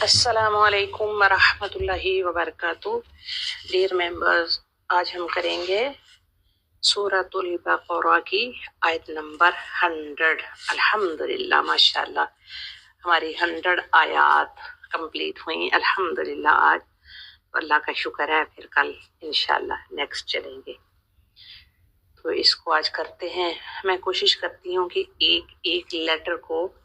अस्सलामु अलैकुम वरहमतुल्लाहि वबरकातुह। डियर मेंबर्स, आज हम करेंगे सूरतुल बकरा की आयत नंबर 100। अल्हम्दुलिल्लाह, माशाल्लाह हमारी 100 आयत कंप्लीट हुई अल्हम्दुलिल्लाह। आज अल्लाह का शुक्र है, फिर कल इंशाल्लाह नेक्स्ट चलेंगे। तो इसको आज करते हैं। मैं कोशिश करती हूँ कि एक एक लेटर को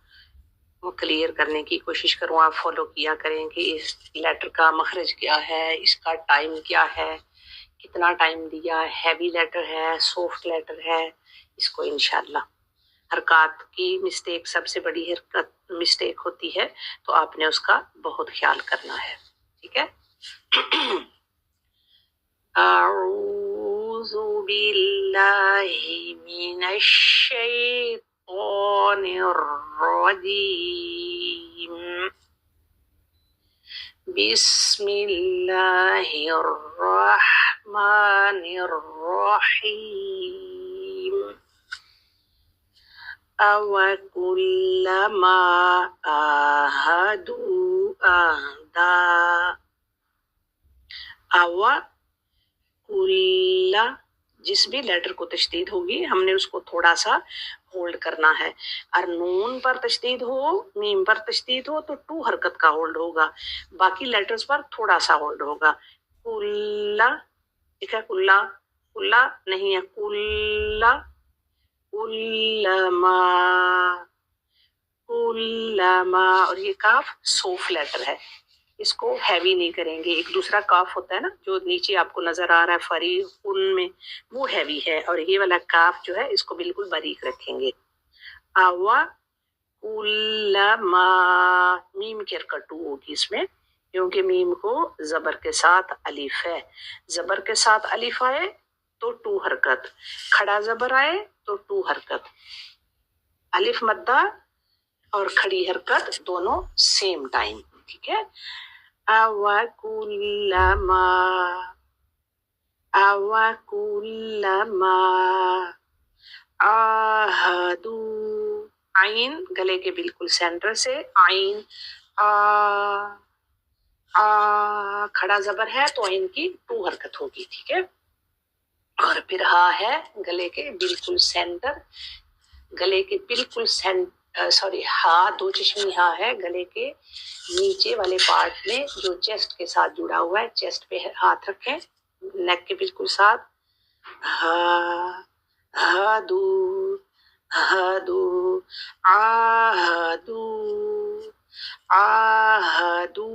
वो क्लियर करने की कोशिश करूँ। आप फॉलो किया करें कि इस लेटर का मखरज क्या है, इसका टाइम क्या है, कितना टाइम दिया, हैवी लेटर है, सॉफ्ट लेटर है। इसको इंशाल्लाह हरकत की मिस्टेक सबसे बड़ी हरकत मिस्टेक होती है, तो आपने उसका बहुत ख्याल करना है, ठीक है। अऊज़ु बिल्लाहि मिनश शैतानिर रजीम। बिस्मिल्लाहिर्रहमानिर्रहीम। अवकुल्लमा आहदू अहदा। अवकुल्ला, जिस भी लेटर को तशदीद होगी हमने उसको थोड़ा सा होल्ड करना है। और नून पर तशदीद हो, मीम पर तशदीद हो तो 2 हरकत का होल्ड होगा, बाकी लेटर्स पर थोड़ा सा होल्ड होगा। कुल्ला, ठीक है, कुल्ला कुल्ला नहीं है, कुल्ला कुल्लमा कुल्लमा। और ये काफ सॉफ्ट लेटर है, इसको हैवी नहीं करेंगे। एक दूसरा काफ होता है ना जो नीचे आपको नजर आ रहा है फरी उनमें, वो हैवी है, और ये वाला काफ जो है इसको बिल्कुल बारीक रखेंगे। आवा कुल्लमा, मीम की हरकत 2 होगी इसमें, क्योंकि मीम को जबर के साथ अलिफ है। जबर के साथ अलिफ आए तो 2 हरकत, खड़ा जबर आए तो 2 हरकत। अलिफ मद्दा और खड़ी हरकत दोनों सेम टाइम, ठीक है। अवकुल्लमा अवकुल्लमा आहदू। आइन गले के बिल्कुल सेंटर से, आइन आ खड़ा जबर है तो आइन की 2 हरकत होगी, ठीक है। और फिर हा है गले के बिल्कुल सेंटर, गले के बिल्कुल सॉरी हा, 2 चश्मी हा है गले के नीचे वाले पार्ट में जो चेस्ट के साथ जुड़ा हुआ है। चेस्ट पे हाथ रखें, नेक के बिल्कुल साथ। हा हादू हादू आहदू आहदू।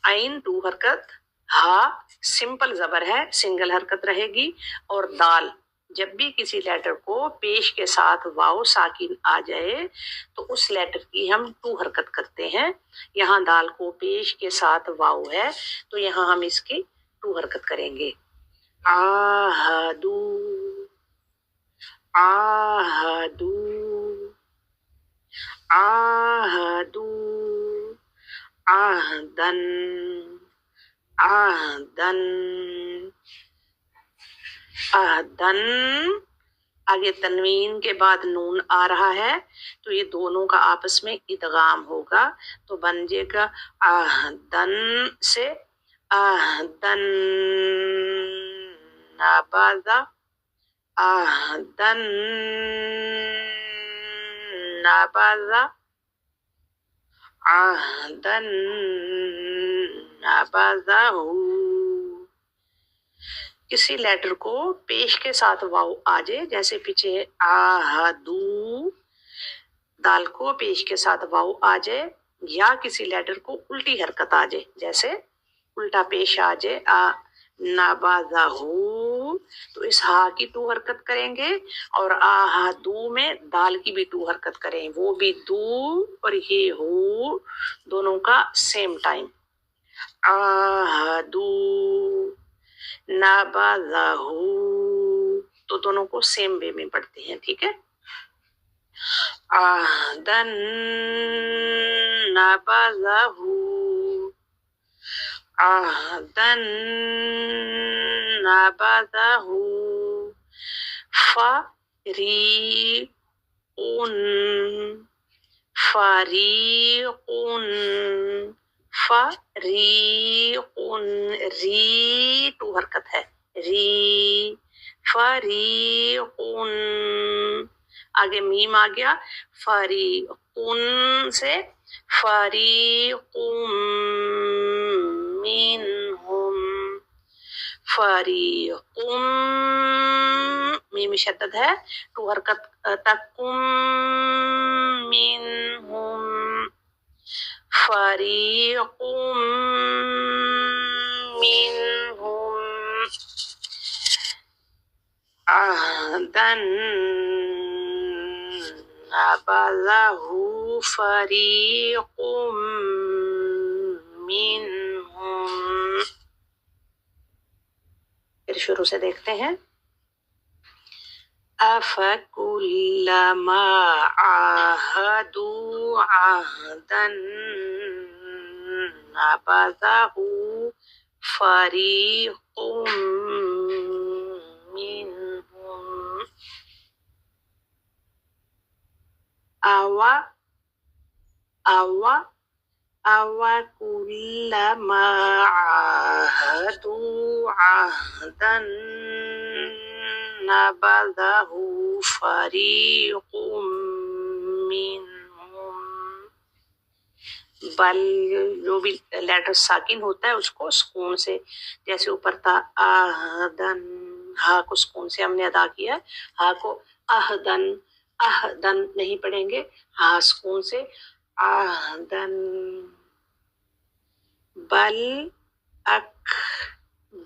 आइन 2 हरकत, हा सिंपल जबर है, सिंगल हरकत रहेगी। और दाल, जब भी किसी लेटर को पेश के साथ वाव साकिन आ जाए तो उस लेटर की हम 2 हरकत करते हैं। यहाँ दाल को पेश के साथ वाव है तो यहाँ हम इसकी 2 हरकत करेंगे। आहदू आहदू आहदू आहदन आहदन आहदन। आगे तनवीन के बाद नून आ रहा है तो ये दोनों का आपस में इदगाम होगा, तो बन जाएगा आहदन से आहदन नबादा आहदन नबादा आहदन नबादाहू। किसी लेटर को पेश के साथ वाव आ जाए, जैसे पीछे आहदू, दाल को पेश के साथ वाव आ जाए, या किसी लेटर को उल्टी हरकत आ जाए, जैसे उल्टा पेश आ जाए आ नबादाहू, तो इस हा की 2 हरकत करेंगे। और आहदू में दाल की भी 2 हरकत करें, वो भी दू और ये हो दोनों का सेम टाइम। आहदू नबादाहू, तो दोनों को सेम वे में पढ़ते हैं, ठीक है। आहदन नबादाहू आहदन नबादाहू। फरीउन फरीउन फरीकुन, री टू हरकत है, री, फरीकुन, आगे मीम आ गया, फरीकुन से फरीकुम मिनहुम, फरीकुम, मीम शद्दद है, टू हरकत तकुम मिनहुम, फरीकुम मिनहुम अहदन नबज़हु फरीकुम मिनहुम। फिर शुरू से देखते हैं। अफकुल्लमा आहदू आहदन नबज़हु फरीकुम मिनहुम अवकुल्लमा आहदू आहदन नबज़हु फरीकुम मिनहुम। बल जो भी लेटर साकिन होता है उसको सुकून से, जैसे ऊपर था आहदन, हा को सुकून से हमने अदा किया है, हा को आहदन, आहदन नहीं पढ़ेंगे, हा सुकून से आहदन। बल अक,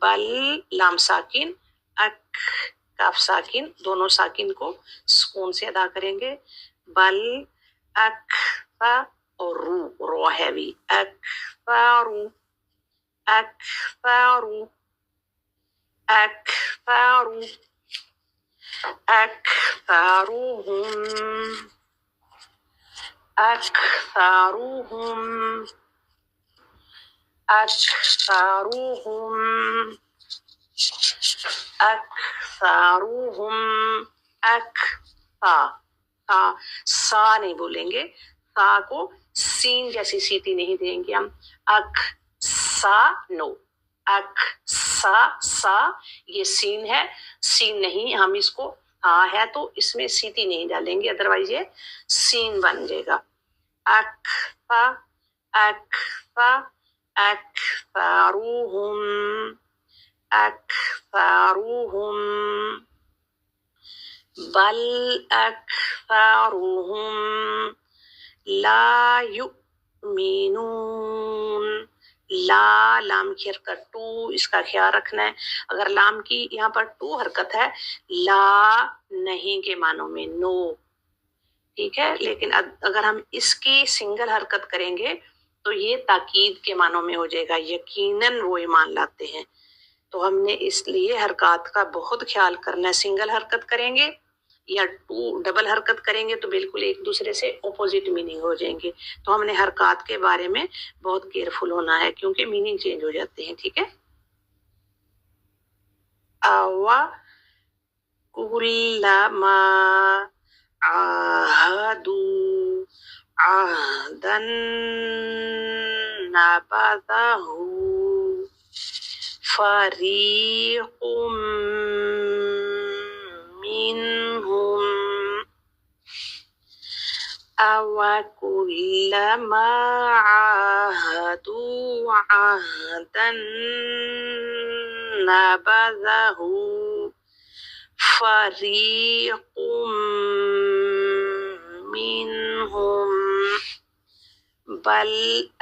बल लाम साकिन, अक काफ साकिन, दोनों साकिन को सुकून से अदा करेंगे। बल अक्सा और रू, रो है भी, अक्सारू, अक्सारू, अक्सारू, अक्सारूहुम, अक्सारूहुम, अक्सारूहुम, अक्सारूहुम, अक्सा, सा नहीं बोलेंगे, सा को सीन जैसी सीटी नहीं देंगे हम, अक सा नो, अक सा ये सीन है, सीन नहीं, हम इसको हाँ है तो इसमें सीटी नहीं डालेंगे, अदरवाइज ये सीन बन जाएगा। अक्सा, अक्सा, अक्सारूहुम, अक्सारूहुम, बल अक्सारूहुम ला युमिनून, ला लाम की हरकत टू, इसका ख्याल रखना है। अगर लाम की यहाँ पर टू हरकत है, ला नहीं के मानों में, नो, ठीक है। लेकिन अगर हम इसकी सिंगल हरकत करेंगे तो ये ताकीद के मानों में हो जाएगा, यकीनन वो ईमान लाते हैं। तो हमने इसलिए हरकत का बहुत ख्याल करना है। सिंगल हरकत करेंगे या टू डबल हरकत करेंगे तो बिल्कुल एक दूसरे से ऑपोजिट मीनिंग हो जाएंगे। तो हमने हरकत के बारे में बहुत केयरफुल होना है क्योंकि मीनिंग चेंज हो जाते हैं, ठीक है। आवा कुल्लमा आहदू आहदन नबज़हु फरीकुम मिनहुम अवकुल्लमा आहदू आहदन नबज़हु फरीकुम मिनहुम बल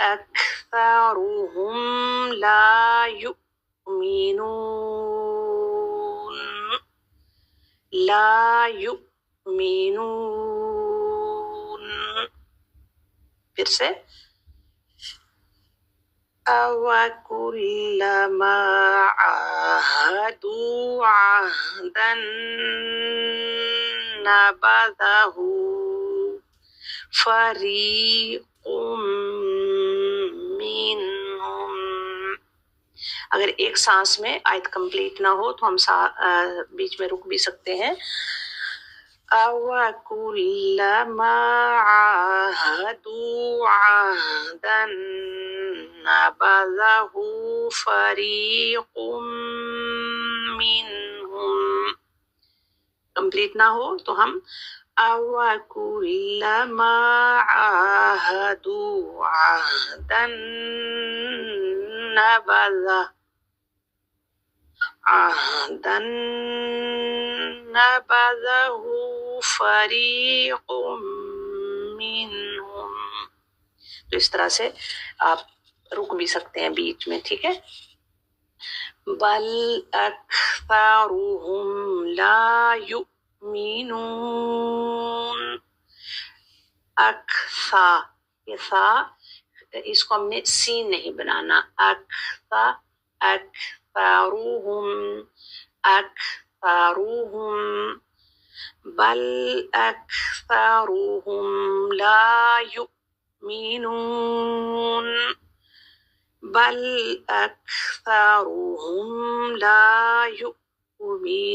अक्सरुहुम ला युमिनून, ला युमिनून। फिर से अवकुल्लमा आहदू आहदन नबज़हु फरीकुम मिनहुम। अगर एक सांस में आयत कंप्लीट ना हो तो हम बीच में रुक भी सकते हैं। अवकुल्लमा आहदू आहदन نبذه فريق منهم. کمپلیٹ نہ ہو تو ہم أَوَكُلَّمَا عَاهَدُوا عَهْدًا نَبَذَهُ فَرِيقٌ مِّنْهُمْ. تو اس طرح سے آپ رک بھی سکتے ہیں بیچ میں، ٹھیک ہے. بل اکثرهم لا یؤمنون. اکثا، یہ سا اس کو ہم نے سین نہیں بنانا. اکثا، اکثرهم، اکثرهم. بل اکثرهم لا یؤمنون. بل اکثرهم لا یؤمنون.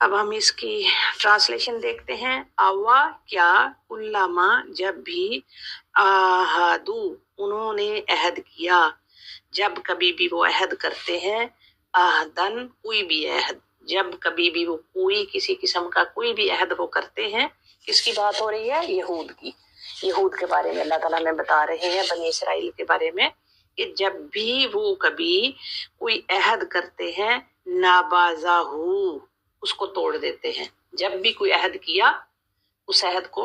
اب ہم اس کی ٹرانسلیشن دیکھتے ہیں. اوا کیا، علامہ جب بھی، آہدو انہوں نے عہد کیا، جب کبھی بھی وہ عہد کرتے ہیں، آہدن کوئی بھی عہد، جب کبھی بھی وہ کوئی کسی قسم کا کوئی بھی عہد وہ کرتے ہیں. کس کی بات ہو رہی ہے؟ یہود کی. یہود کے بارے میں اللہ تعالیٰ میں بتا رہے ہیں، بنی اسرائیل کے بارے میں، کہ جب بھی وہ کبھی کوئی عہد کرتے ہیں، نابازاہو اس کو توڑ دیتے ہیں. جب بھی کوئی عہد کیا اس عہد کو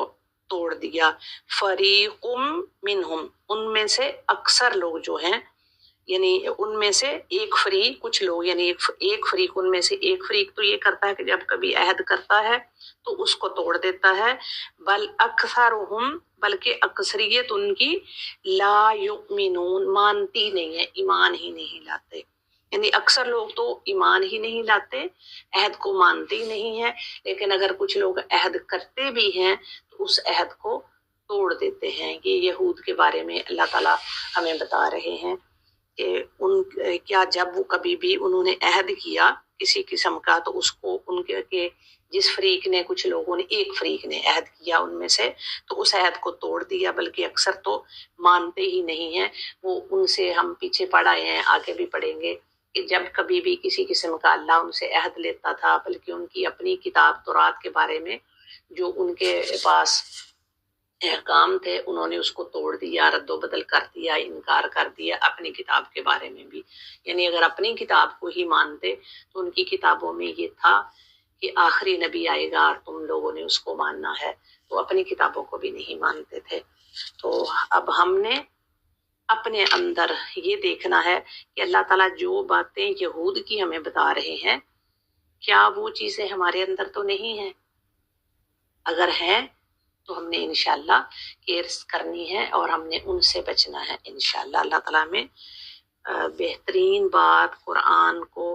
توڑ دیا. فریقم منہم، ان میں سے اکثر لوگ جو ہیں، یعنی ان میں سے ایک فریق، کچھ لوگ، یعنی ایک فریق، ان میں سے ایک فریق تو یہ کرتا ہے کہ جب کبھی عہد کرتا ہے تو اس کو توڑ دیتا ہے. بل اکثرہم، بلکہ اکثریت ان کی، لا یؤمنون مانتی نہیں ہے، ایمان ہی نہیں لاتے. یعنی اکثر لوگ تو ایمان ہی نہیں لاتے، عہد کو مانتے ہی نہیں ہے. لیکن اگر کچھ لوگ عہد کرتے بھی ہیں تو اس عہد کو توڑ دیتے ہیں. یہ یہود کے بارے میں اللہ تعالیٰ ہمیں بتا رہے ہیں کہ کیا جب وہ کبھی بھی انہوں نے عہد کیا کسی قسم کا تو اس کو ان کے جس فریق نے، کچھ لوگوں نے، ایک فریق نے عہد کیا ان میں سے تو اس عہد کو توڑ دیا. بلکہ اکثر تو مانتے ہی نہیں ہیں. وہ ان سے ہم پیچھے پڑھ آئے ہیں، آگے بھی پڑھیں گے کہ جب کبھی بھی کسی قسم کا اللہ ان سے عہد لیتا تھا، بلکہ ان کی اپنی کتاب تورات کے بارے میں جو ان کے پاس احکام تھے انہوں نے اس کو توڑ دیا، رد و بدل کر دیا، انکار کر دیا اپنی کتاب کے بارے میں بھی. یعنی اگر اپنی کتاب کو ہی مانتے تو ان کی کتابوں میں یہ تھا کہ آخری نبی آئے گا اور تم لوگوں نے اس کو ماننا ہے، تو اپنی کتابوں کو بھی نہیں مانتے تھے. تو اب ہم نے اپنے اندر یہ دیکھنا ہے کہ اللہ تعالیٰ جو باتیں یہود کی ہمیں بتا رہے ہیں، کیا وہ چیزیں ہمارے اندر تو نہیں ہیں؟ اگر ہیں تو ہم نے انشاءاللہ کیئرس کرنی ہے اور ہم نے ان سے بچنا ہے انشاءاللہ. اللہ تعالیٰ میں بہترین بات قرآن کو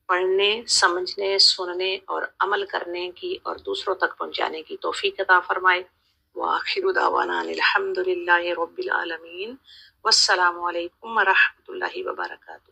پڑھنے، سمجھنے، سننے اور عمل کرنے کی اور دوسروں تک پہنچانے کی توفیق عطا فرمائے. وآخر دعوانا الحمد للہ رب العالمین. والسلام علیکم ورحمۃ اللہ وبرکاتہ.